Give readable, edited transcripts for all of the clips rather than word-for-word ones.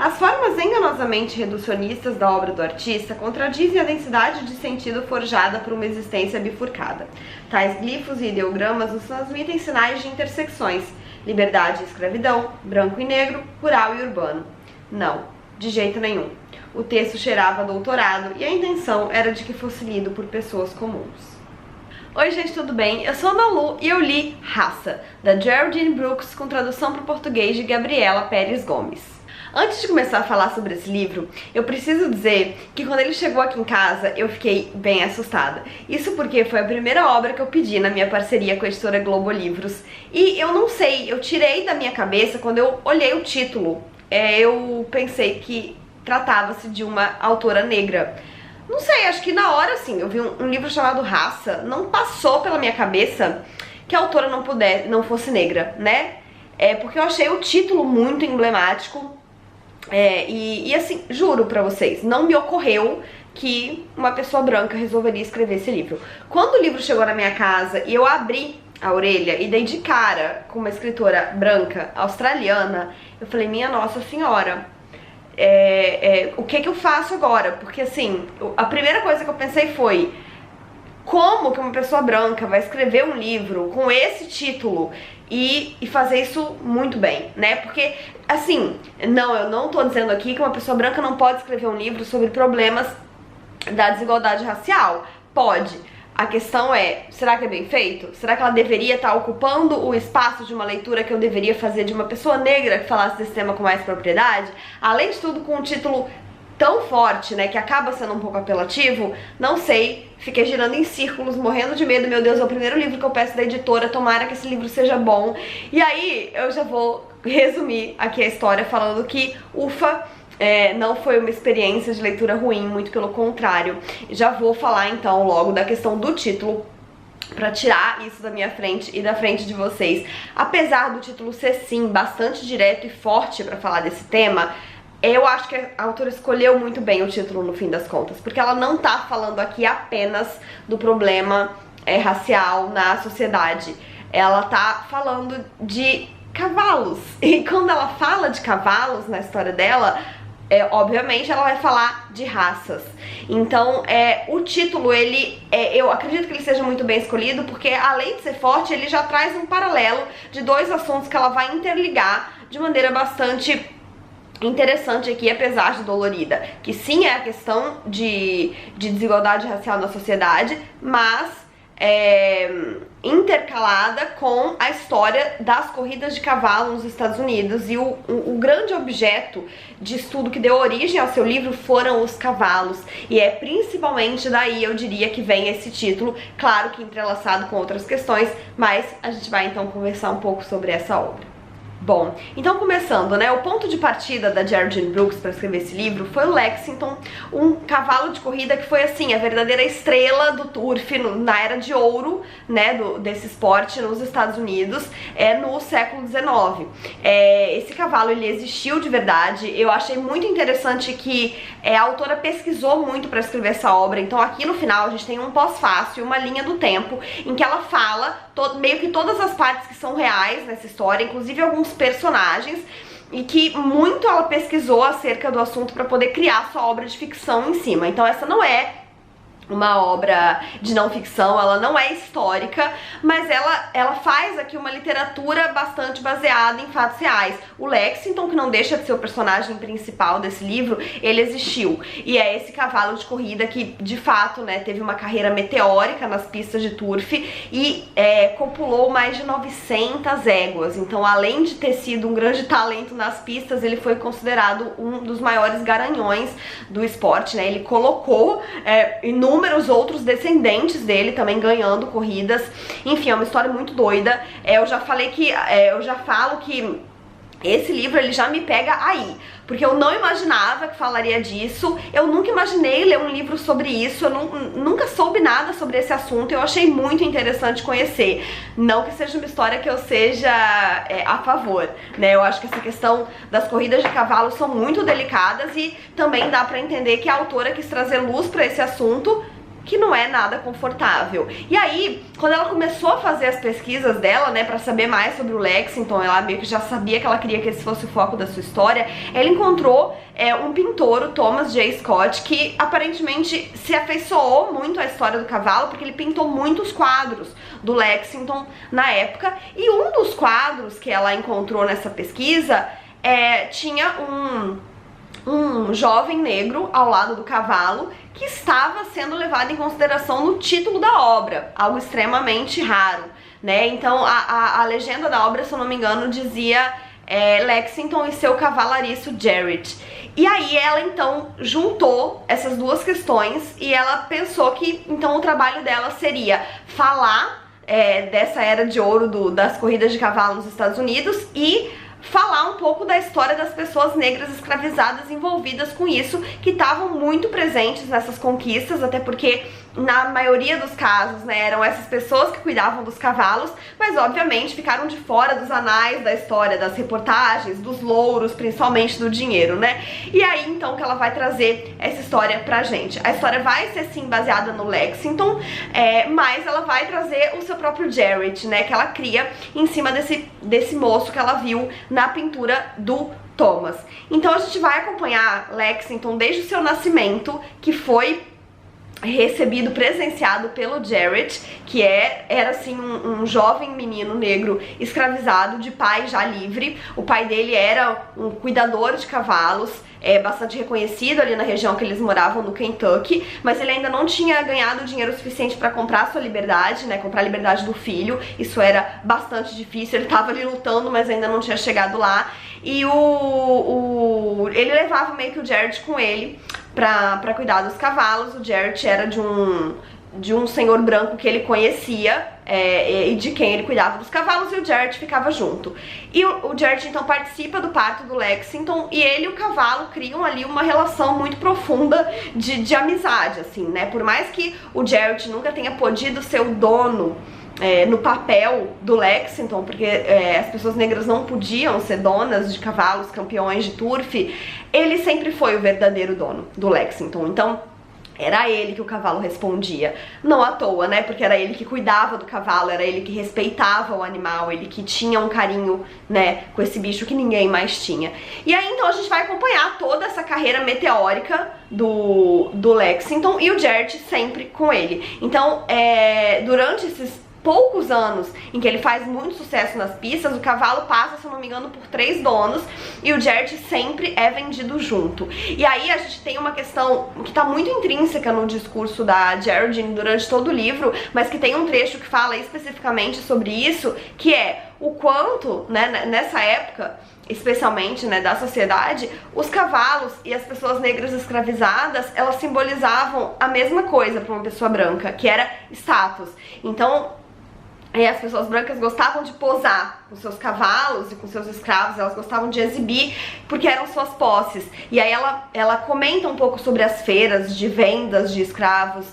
As formas enganosamente reducionistas da obra do artista contradizem a densidade de sentido forjada por uma existência bifurcada. Tais glifos e ideogramas nos transmitem sinais de intersecções, liberdade e escravidão, branco e negro, rural e urbano. Não, de jeito nenhum. O texto cheirava a doutorado e a intenção era de que fosse lido por pessoas comuns. Oi gente, tudo bem? Eu sou a Ana Lu e eu li Raça, da Geraldine Brooks, com tradução para o português de Gabriela Pérez Gomes. Antes de começar a falar sobre esse livro, eu preciso dizer que quando ele chegou aqui em casa, eu fiquei bem assustada. Isso porque foi a primeira obra que eu pedi na minha parceria com a editora Globo Livros. E eu não sei, eu tirei da minha cabeça, quando eu olhei o título, eu pensei que tratava-se de uma autora negra. Não sei, acho que na hora, assim, eu vi um livro chamado Raça, não passou pela minha cabeça que a autora não fosse negra, né? Porque eu achei o título muito emblemático. E assim, juro pra vocês, não me ocorreu que uma pessoa branca resolveria escrever esse livro. Quando o livro chegou na minha casa e eu abri a orelha e dei de cara com uma escritora branca, australiana, eu falei, minha Nossa Senhora, o que eu faço agora? Porque assim, a primeira coisa que eu pensei foi, como que uma pessoa branca vai escrever um livro com esse título e fazer isso muito bem, né? Porque, assim, não, eu não tô dizendo aqui que uma pessoa branca não pode escrever um livro sobre problemas da desigualdade racial. Pode. A questão é, será que é bem feito? Será que ela deveria estar ocupando o espaço de uma leitura que eu deveria fazer de uma pessoa negra que falasse desse tema com mais propriedade? Além de tudo, com um título tão forte, né, que acaba sendo um pouco apelativo, não sei, fiquei girando em círculos, morrendo de medo. Meu Deus, é o primeiro livro que eu peço da editora, tomara que esse livro seja bom. E aí, eu já vou resumir aqui a história falando que, ufa, não foi uma experiência de leitura ruim, muito pelo contrário. Já vou falar então logo da questão do título, pra tirar isso da minha frente e da frente de vocês. Apesar do título ser, sim, bastante direto e forte pra falar desse tema, eu acho que a autora escolheu muito bem o título no fim das contas, porque ela não tá falando aqui apenas do problema racial na sociedade. Ela tá falando de cavalos. E quando ela fala de cavalos na história dela, obviamente ela vai falar de raças. Então, o título, eu acredito que ele seja muito bem escolhido, porque além de ser forte, ele já traz um paralelo de dois assuntos que ela vai interligar de maneira bastante interessante aqui, apesar de dolorida, que sim é a questão de desigualdade racial na sociedade, mas intercalada com a história das corridas de cavalo nos Estados Unidos. E o grande objeto de estudo que deu origem ao seu livro foram os cavalos, e é principalmente daí, eu diria, que vem esse título, claro que entrelaçado com outras questões, mas a gente vai então conversar um pouco sobre essa obra. Bom, então começando, né, o ponto de partida da Geraldine Brooks para escrever esse livro foi o Lexington, um cavalo de corrida que foi, assim, a verdadeira estrela do turf na era de ouro, né, desse esporte nos Estados Unidos, no século XIX. Esse cavalo, ele existiu de verdade. Eu achei muito interessante que a autora pesquisou muito para escrever essa obra, então aqui no final a gente tem um pós-fácil, uma linha do tempo, em que ela fala meio que todas as partes que são reais nessa história, inclusive alguns personagens, e que muito ela pesquisou acerca do assunto para poder criar sua obra de ficção em cima. Então essa não é uma obra de não ficção, ela não é histórica, mas ela faz aqui uma literatura bastante baseada em fatos reais. O Lexington, que não deixa de ser o personagem principal desse livro, ele existiu, e é esse cavalo de corrida que, de fato, né, teve uma carreira meteórica nas pistas de turf e copulou mais de 900 éguas. Então, além de ter sido um grande talento nas pistas, ele foi considerado um dos maiores garanhões do esporte, né? Ele colocou inúmeros outros descendentes dele também ganhando corridas. Enfim, é uma história muito doida. Eu já falo que esse livro, ele já me pega aí, porque eu não imaginava que falaria disso, eu nunca imaginei ler um livro sobre isso, eu nunca soube nada sobre esse assunto, eu achei muito interessante conhecer. Não que seja uma história que eu seja a favor, né? Eu acho que essa questão das corridas de cavalo são muito delicadas, e também dá pra entender que a autora quis trazer luz pra esse assunto que não é nada confortável. E aí, quando ela começou a fazer as pesquisas dela, né, pra saber mais sobre o Lexington, ela meio que já sabia que ela queria que esse fosse o foco da sua história, ela encontrou um pintor, o Thomas J. Scott, que aparentemente se afeiçoou muito à história do cavalo, porque ele pintou muitos quadros do Lexington na época, e um dos quadros que ela encontrou nessa pesquisa tinha um jovem negro ao lado do cavalo que estava sendo levado em consideração no título da obra, algo extremamente raro, né? Então a legenda da obra, se eu não me engano, dizia Lexington e seu cavalariço Jarrett. E aí ela então juntou essas duas questões e ela pensou que então o trabalho dela seria falar dessa era de ouro das corridas de cavalo nos Estados Unidos e falar um pouco da história das pessoas negras escravizadas envolvidas com isso, que estavam muito presentes nessas conquistas, até porque na maioria dos casos, né, eram essas pessoas que cuidavam dos cavalos, mas obviamente ficaram de fora dos anais da história, das reportagens, dos louros, principalmente do dinheiro, né? E aí então que ela vai trazer essa história pra gente. A história vai ser sim baseada no Lexington, mas ela vai trazer o seu próprio Jarrett, né, que ela cria em cima desse moço que ela viu na pintura do Thomas. Então a gente vai acompanhar Lexington desde o seu nascimento, que foi recebido, presenciado pelo Jarrett, que era assim um jovem menino negro escravizado de pai já livre. O pai dele era um cuidador de cavalos, bastante reconhecido ali na região que eles moravam, no Kentucky, mas ele ainda não tinha ganhado dinheiro suficiente para comprar sua liberdade, né, comprar a liberdade do filho. Isso era bastante difícil, ele tava ali lutando, mas ainda não tinha chegado lá. E ele levava meio que o Jarrett com ele pra cuidar dos cavalos. O Jarrett era de um senhor branco que ele conhecia e de quem ele cuidava dos cavalos, e o Jarrett ficava junto. E o Jarrett então participa do parto do Lexington, e ele e o cavalo criam ali uma relação muito profunda de amizade, assim, né? Por mais que o Jarrett nunca tenha podido ser o dono no papel do Lexington, porque as pessoas negras não podiam ser donas de cavalos, campeões de turf, ele sempre foi o verdadeiro dono do Lexington. Então era ele que o cavalo respondia, não à toa, né, porque era ele que cuidava do cavalo, era ele que respeitava o animal, ele que tinha um carinho, né, com esse bicho que ninguém mais tinha. E aí então a gente vai acompanhar toda essa carreira meteórica do Lexington, e o Jarrett sempre com ele. Então durante esses poucos anos em que ele faz muito sucesso nas pistas, o cavalo passa, se eu não me engano, por 3 donos, e o Jarrett sempre é vendido junto. E aí a gente tem uma questão que tá muito intrínseca no discurso da Geraldine durante todo o livro, mas que tem um trecho que fala especificamente sobre isso, que é o quanto, né, nessa época, especialmente, né, da sociedade, os cavalos e as pessoas negras escravizadas, elas simbolizavam a mesma coisa para uma pessoa branca, que era status. Então as pessoas brancas gostavam de posar com seus cavalos e com seus escravos, elas gostavam de exibir porque eram suas posses. E aí ela comenta um pouco sobre as feiras de vendas de escravos,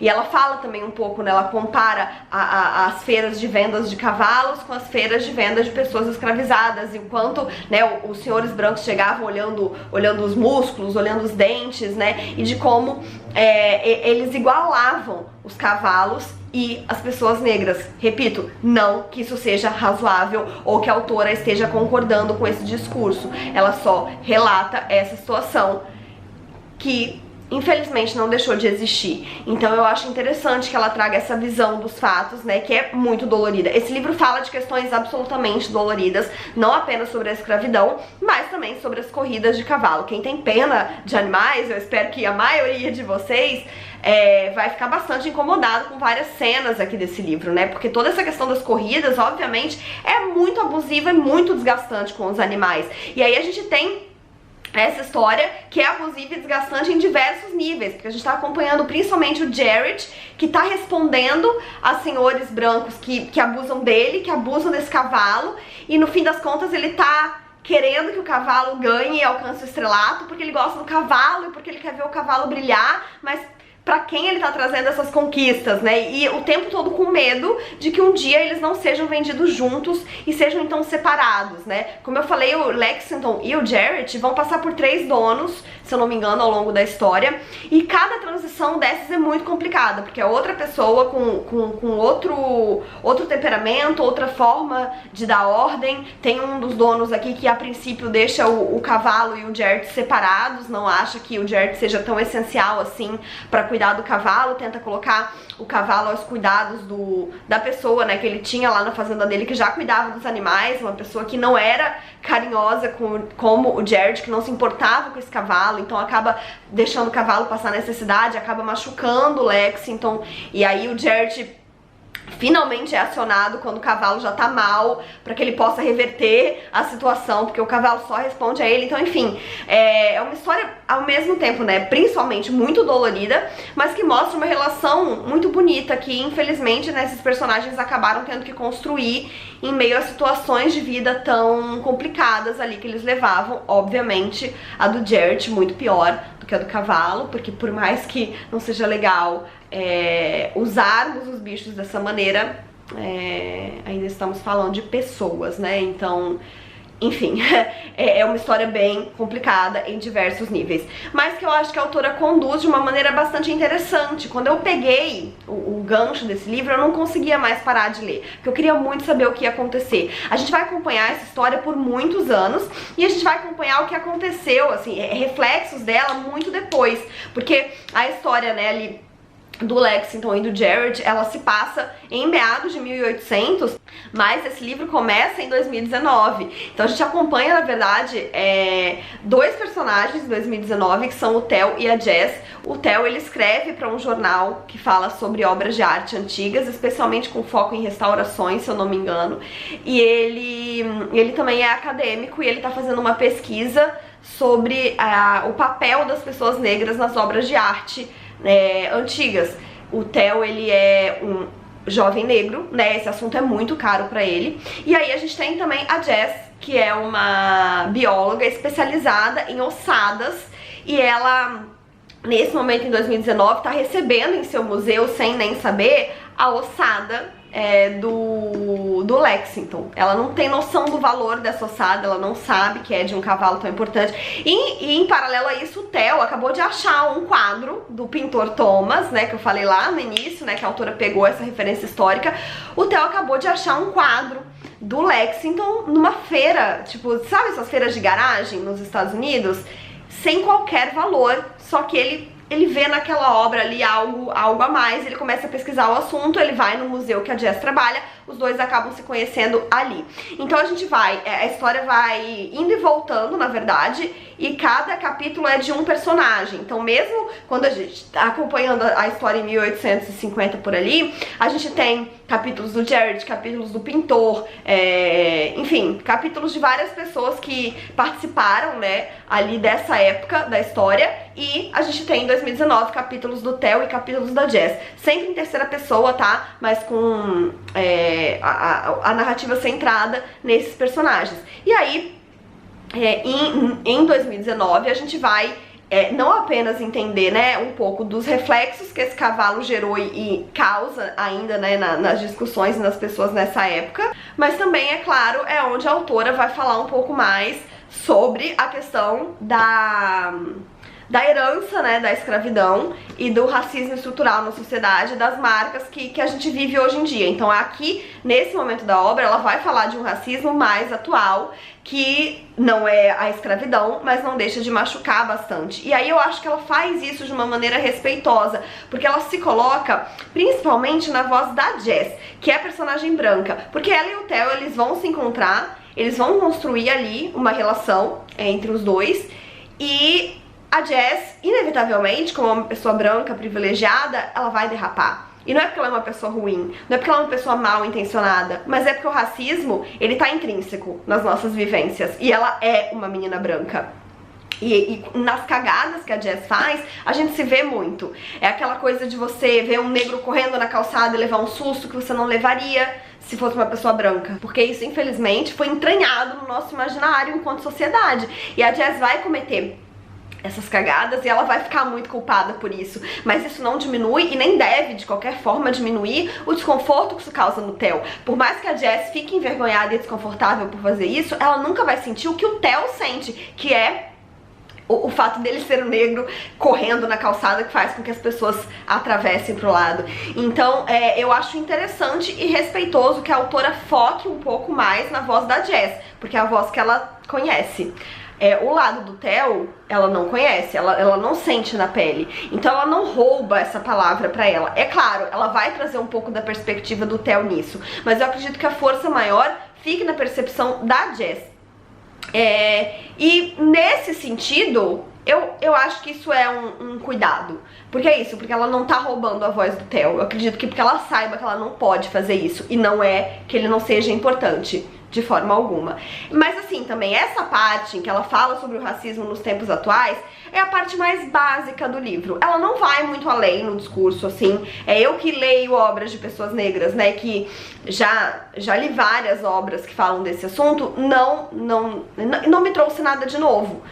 e ela fala também um pouco, né, ela compara as feiras de vendas de cavalos com as feiras de venda de pessoas escravizadas, e o quanto, né, os senhores brancos chegavam olhando os músculos, olhando os dentes, né, e de como eles igualavam os cavalos e as pessoas negras. Repito, não que isso seja razoável ou que a autora esteja concordando com esse discurso, ela só relata essa situação que infelizmente não deixou de existir. Então eu acho interessante que ela traga essa visão dos fatos, né, que é muito dolorida. Esse livro fala de questões absolutamente doloridas, não apenas sobre a escravidão, mas também sobre as corridas de cavalo. Quem tem pena de animais, eu espero que a maioria de vocês vai ficar bastante incomodado com várias cenas aqui desse livro, né, porque toda essa questão das corridas, obviamente, é muito abusiva e muito desgastante com os animais. E aí a gente tem essa história que é abusiva e desgastante em diversos níveis, porque a gente tá acompanhando principalmente o Jarrett, que tá respondendo a senhores brancos que abusam dele, que abusam desse cavalo, e no fim das contas ele tá querendo que o cavalo ganhe e alcance o estrelato, porque ele gosta do cavalo e porque ele quer ver o cavalo brilhar, mas pra quem ele tá trazendo essas conquistas, né? E o tempo todo com medo de que um dia eles não sejam vendidos juntos e sejam então separados, né? Como eu falei, o Lexington e o Jarrett vão passar por 3 donos, se eu não me engano, ao longo da história, e cada transição dessas é muito complicada, porque é outra pessoa com outro temperamento, outra forma de dar ordem. Tem um dos donos aqui que a princípio deixa o cavalo e o Jarrett separados, não acha que o Jarrett seja tão essencial assim pra cuidar do cavalo, tenta colocar o cavalo aos cuidados da pessoa, né, que ele tinha lá na fazenda dele, que já cuidava dos animais, uma pessoa que não era carinhosa como o Jarrett, que não se importava com esse cavalo, então acaba deixando o cavalo passar necessidade, acaba machucando o Lexington, e aí o Jarrett finalmente é acionado quando o cavalo já tá mal, pra que ele possa reverter a situação, porque o cavalo só responde a ele. Então, enfim, é uma história ao mesmo tempo, né, principalmente muito dolorida, mas que mostra uma relação muito bonita que, infelizmente, né, esses personagens acabaram tendo que construir em meio a situações de vida tão complicadas ali que eles levavam. Obviamente, a do Jarrett muito pior do que a do cavalo, porque por mais que não seja legal usarmos os bichos dessa maneira, ainda estamos falando de pessoas, né? Então, enfim, é uma história bem complicada em diversos níveis, mas que eu acho que a autora conduz de uma maneira bastante interessante. Quando eu peguei o gancho desse livro, eu não conseguia mais parar de ler, porque eu queria muito saber o que ia acontecer. A gente vai acompanhar essa história por muitos anos e a gente vai acompanhar o que aconteceu, assim, reflexos dela muito depois, porque a história, né, ali do Lexington e do Jarrett, ela se passa em meados de 1800, mas esse livro começa em 2019. Então a gente acompanha, na verdade, 2 personagens em 2019, que são o Theo e a Jess. O Theo, ele escreve para um jornal que fala sobre obras de arte antigas, especialmente com foco em restaurações, se eu não me engano. E ele também é acadêmico e ele tá fazendo uma pesquisa sobre o papel das pessoas negras nas obras de arte antigas. O Theo, ele é um jovem negro, né? Esse assunto é muito caro pra ele. E aí a gente tem também a Jess, que é uma bióloga especializada em ossadas, e ela, nesse momento, em 2019, tá recebendo em seu museu, sem nem saber, a ossada do Lexington. Ela não tem noção do valor dessa ossada, ela não sabe que é de um cavalo tão importante. E em paralelo a isso, o Theo acabou de achar um quadro do pintor Thomas, né, que eu falei lá no início, né, que a autora pegou essa referência histórica. O Theo acabou de achar um quadro do Lexington numa feira, tipo, sabe essas feiras de garagem nos Estados Unidos? Sem qualquer valor, só que ele vê naquela obra ali algo a mais, ele começa a pesquisar o assunto, ele vai no museu que a Jess trabalha, os dois acabam se conhecendo ali. Então a gente a história vai indo e voltando, na verdade, e cada capítulo é de um personagem. Então mesmo quando a gente tá acompanhando a história em 1850 por ali, a gente tem capítulos do Jarrett, capítulos do pintor, enfim, capítulos de várias pessoas que participaram, né, ali dessa época da história, e a gente tem em 2019 capítulos do Theo e capítulos da Jess, sempre em terceira pessoa, tá? Mas com a narrativa centrada nesses personagens. E aí, em 2019, a gente vai não apenas entender, né, um pouco dos reflexos que esse cavalo gerou e causa ainda, né, nas discussões e nas pessoas nessa época, mas também, é claro, é onde a autora vai falar um pouco mais sobre a questão da herança, né, da escravidão e do racismo estrutural na sociedade, das marcas que a gente vive hoje em dia. Então aqui, nesse momento da obra, ela vai falar de um racismo mais atual, que não é a escravidão, mas não deixa de machucar bastante. E aí eu acho que ela faz isso de uma maneira respeitosa, porque ela se coloca principalmente na voz da Jess, que é a personagem branca, porque ela e o Theo, eles vão se encontrar, eles vão construir ali uma relação entre os dois, e a Jess, inevitavelmente, como uma pessoa branca privilegiada, ela vai derrapar. E não é porque ela é uma pessoa ruim, não é porque ela é uma pessoa mal intencionada, mas é porque o racismo, ele tá intrínseco nas nossas vivências. E ela é uma menina branca. E nas cagadas que a Jess faz, a gente se vê muito. É aquela coisa de você ver um negro correndo na calçada e levar um susto que você não levaria se fosse uma pessoa branca. Porque isso, infelizmente, foi entranhado no nosso imaginário enquanto sociedade. E a Jess vai cometer essas cagadas e ela vai ficar muito culpada por isso, mas isso não diminui e nem deve de qualquer forma diminuir o desconforto que isso causa no Theo. Por mais que a Jess fique envergonhada e desconfortável por fazer isso, ela nunca vai sentir o que o Theo sente, que é o fato dele ser um negro correndo na calçada que faz com que as pessoas atravessem pro lado. Então eu acho interessante e respeitoso que a autora foque um pouco mais na voz da Jess, porque é a voz que ela conhece. O lado do Theo, ela não conhece, ela não sente na pele. Então ela não rouba essa palavra pra ela. É claro, ela vai trazer um pouco da perspectiva do Theo nisso, mas eu acredito que a força maior fique na percepção da Jess. E nesse sentido, eu acho que isso é um cuidado. Porque é isso, porque ela não tá roubando a voz do Theo. Eu acredito que porque ela saiba que ela não pode fazer isso. E não é que ele não seja importante, de forma alguma. Mas assim, também essa parte em que ela fala sobre o racismo nos tempos atuais é a parte mais básica do livro. Ela não vai muito além no discurso, assim. Eu que leio obras de pessoas negras, né, que já li várias obras que falam desse assunto, não me trouxe nada de novo.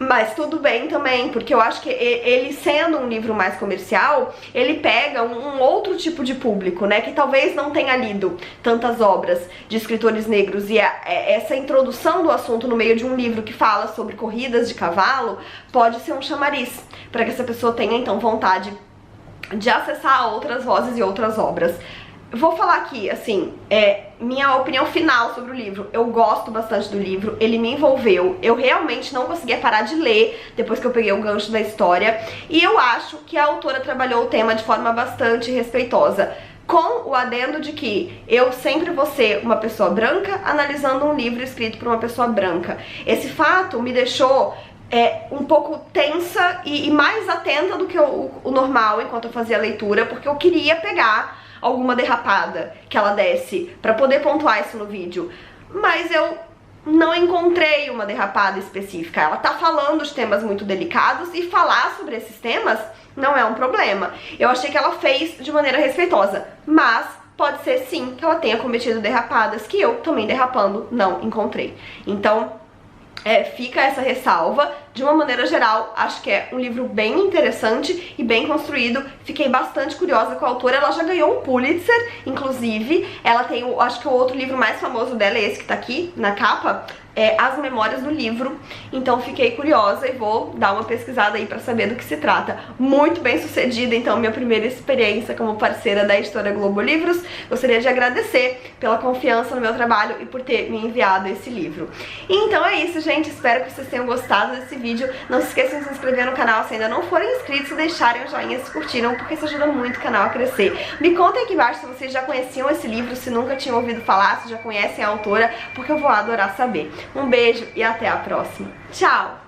Mas tudo bem também, porque eu acho que ele sendo um livro mais comercial, ele pega um outro tipo de público, né, que talvez não tenha lido tantas obras de escritores negros, e essa introdução do assunto no meio de um livro que fala sobre corridas de cavalo pode ser um chamariz para que essa pessoa tenha então vontade de acessar outras vozes e outras obras. Vou falar aqui, assim, minha opinião final sobre o livro. Eu gosto bastante do livro, ele me envolveu. Eu realmente não conseguia parar de ler depois que eu peguei o gancho da história. E eu acho que a autora trabalhou o tema de forma bastante respeitosa, com o adendo de que eu sempre vou ser uma pessoa branca analisando um livro escrito por uma pessoa branca. Esse fato me deixou um pouco tensa e mais atenta do que o normal enquanto eu fazia a leitura, porque eu queria pegar alguma derrapada que ela desse pra poder pontuar isso no vídeo, mas eu não encontrei uma derrapada específica. Ela tá falando de temas muito delicados e falar sobre esses temas não é um problema. Eu achei que ela fez de maneira respeitosa, mas pode ser sim que ela tenha cometido derrapadas que eu também derrapando não encontrei. Então fica essa ressalva. De uma maneira geral, acho que é um livro bem interessante e bem construído. Fiquei bastante curiosa com a autora. Ela já ganhou um Pulitzer, inclusive. Ela tem, acho que o outro livro mais famoso dela é esse que tá aqui na capa, As Memórias do Livro. Então fiquei curiosa e vou dar uma pesquisada aí pra saber do que se trata. Muito bem sucedida, então, minha primeira experiência como parceira da editora Globo Livros. Gostaria de agradecer pela confiança no meu trabalho e por ter me enviado esse livro. Então é isso, gente. Espero que vocês tenham gostado desse vídeo. Não se esqueçam de se inscrever no canal se ainda não forem inscritos e deixarem o joinha se curtiram, porque isso ajuda muito o canal a crescer. Me contem aqui embaixo se vocês já conheciam esse livro, se nunca tinham ouvido falar, se já conhecem a autora, porque eu vou adorar saber. Um beijo e até a próxima. Tchau!